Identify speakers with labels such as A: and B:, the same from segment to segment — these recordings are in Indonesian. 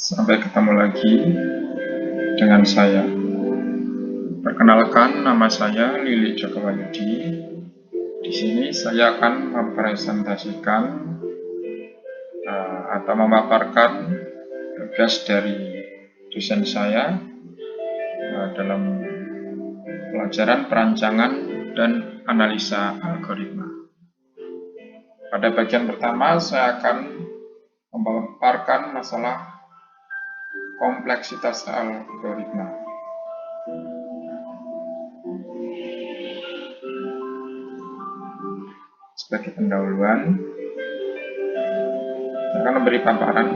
A: Sampai ketemu lagi dengan saya. Perkenalkan, nama saya Lili Joko Wahyudi. Di sini saya akan mempresentasikan atau memaparkan tugas dari dosen saya dalam pelajaran perancangan dan analisa algoritma. Pada bagian pertama saya akan memaparkan masalah kompleksitas algoritma. Sebagai pendahuluan, saya akan memberi paparan.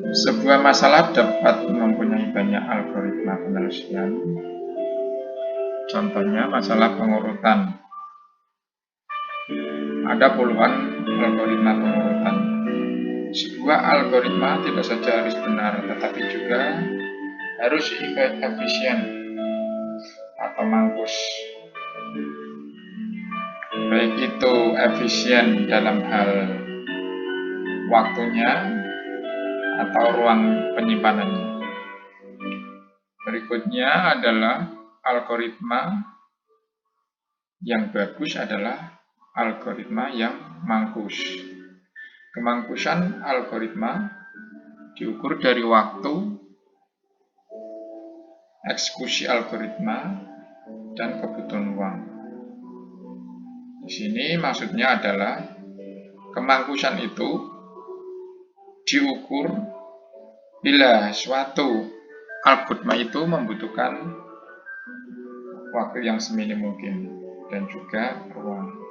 A: Sebuah masalah dapat mempunyai banyak algoritma penyelesaian. Contohnya masalah pengurutan. Ada puluhan algoritma pengurutan. Sebuah algoritma tidak saja harus benar, tetapi juga harus efisien atau mampus. Baik itu efisien dalam hal waktunya atau ruang penyimpanannya. Berikutnya adalah algoritma yang bagus adalah algoritma yang mangkus. Kemangkusan algoritma diukur dari waktu, eksekusi algoritma, dan kebutuhan uang. Di sini maksudnya adalah kemangkusan itu diukur bila suatu algoritma itu membutuhkan waktu yang seminim mungkin dan juga ruang.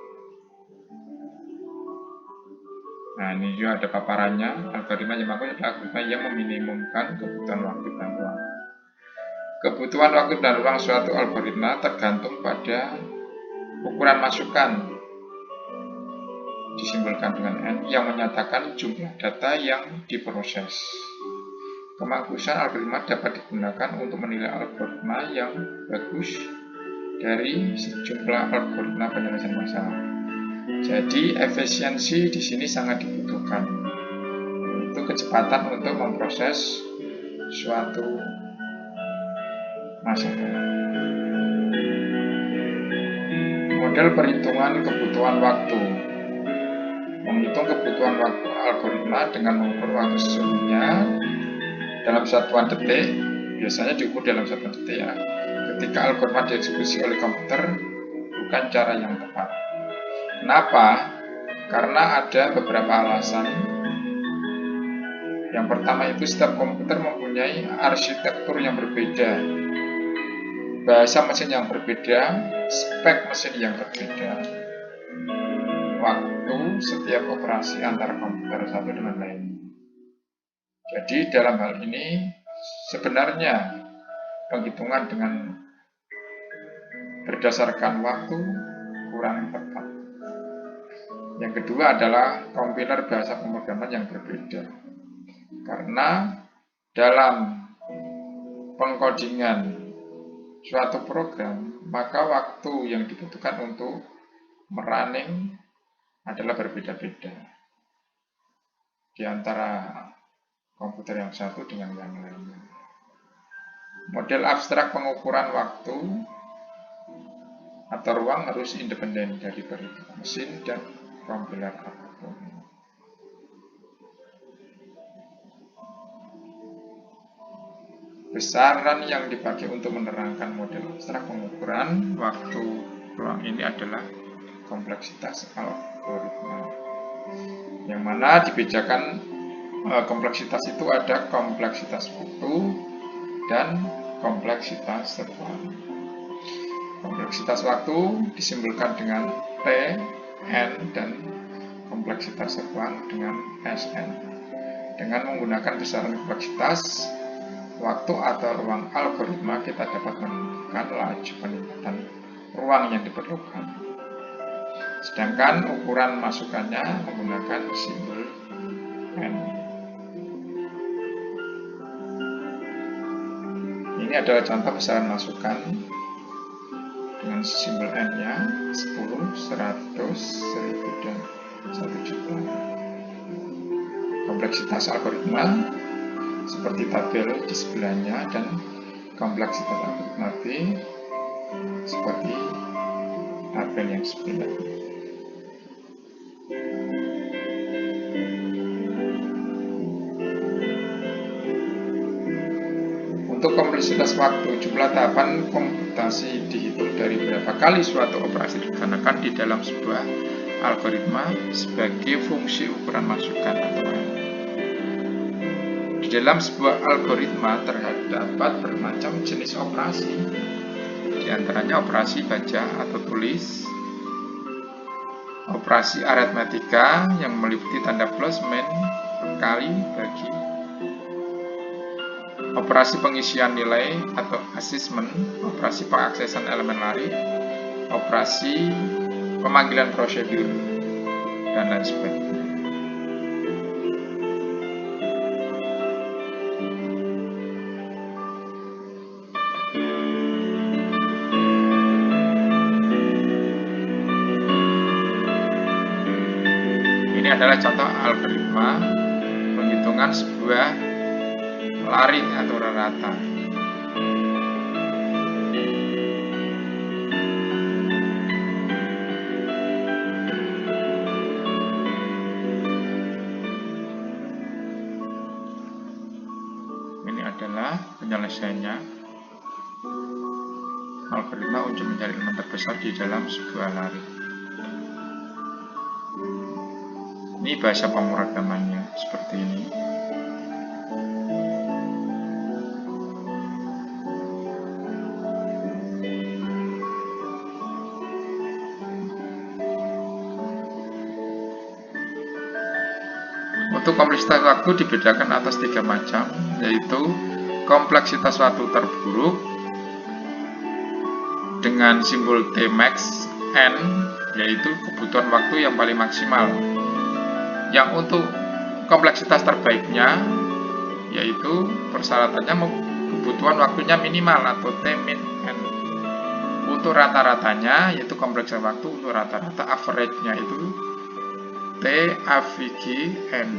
A: Nah, ini juga ada paparannya. Algoritma yang mangkus adalah algoritma yang meminimumkan kebutuhan waktu dan ruang. Kebutuhan waktu dan ruang suatu algoritma tergantung pada ukuran masukan, disimbolkan dengan N, yang menyatakan jumlah data yang diproses. Kemangkusan algoritma dapat digunakan untuk menilai algoritma yang bagus dari sejumlah algoritma penyelesaian masalah. Jadi efisiensi di sini sangat dibutuhkan. Itu kecepatan untuk memproses suatu masalah. Model perhitungan kebutuhan waktu. Menghitung kebutuhan waktu algoritma dengan mengukur waktu sesungguhnya dalam satuan detik, biasanya diukur dalam satuan detik ya. Ketika algoritma dieksekusi oleh komputer, bukan cara yang tepat. Kenapa? Karena ada beberapa alasan. Yang pertama itu setiap komputer mempunyai arsitektur yang berbeda, bahasa mesin yang berbeda, spek mesin yang berbeda, waktu setiap operasi antara komputer satu dengan lain. Jadi dalam hal ini sebenarnya penghitungan dengan berdasarkan waktu kurang tepat. Yang kedua adalah kompiler bahasa pemrograman yang berbeda. Karena dalam pengkodingan suatu program, maka waktu yang dibutuhkan untuk merunning adalah berbeda-beda di antara komputer yang satu dengan yang lainnya. Model abstrak pengukuran waktu atau ruang harus independen dari perhitungan mesin dan kompiler apapun. Besaran yang dipakai untuk menerangkan model abstrak pengukuran waktu ruang ini adalah kompleksitas algoritma. Yang mana dibedakan kompleksitas itu ada kompleksitas waktu dan kompleksitas ruang. Kompleksitas waktu disimbolkan dengan T, N, dan kompleksitas ruang dengan Sn. Dengan menggunakan besaran kompleksitas waktu atau ruang algoritma, kita dapat menentukan laju peningkatan ruang yang diperlukan. Sedangkan ukuran masukannya menggunakan simbol N. Ini adalah contoh besaran masukan dengan simbol N-nya 10, 100, 1000, dan 1 juta. Kompleksitas algoritma seperti tabel di sebelahnya, dan kompleksitas algoritma B seperti tabel yang sebelahnya. Untuk kompleksitas waktu, jumlah tahapan komputasi dihitung dari berapa kali suatu operasi dilaksanakan di dalam sebuah algoritma sebagai fungsi ukuran masukan atau n. Di dalam sebuah algoritma terdapat bermacam jenis operasi, di antaranya operasi baca atau tulis, operasi aritmatika yang meliputi tanda plus, min, kali, bagi, operasi pengisian nilai atau assessment, operasi pengaksesan elemen lari, operasi pemanggilan prosedur, dan lain sebagainya. Ini adalah contoh algoritma penghitungan sebuah lari atau rata. Ini adalah penyelesaiannya. Algoritma untuk mencari elemen terbesar di dalam sebuah lari. Ini bahasa pemrogramannya seperti ini. Untuk kompleksitas waktu dibedakan atas 3 macam, yaitu kompleksitas waktu terburuk dengan simbol Tmax n, yaitu kebutuhan waktu yang paling maksimal. Yang untuk kompleksitas terbaiknya, yaitu persyaratannya kebutuhan waktunya minimal atau Tmin n. Untuk rata-ratanya, yaitu kompleksitas waktu untuk rata-rata average-nya itu TAVG n.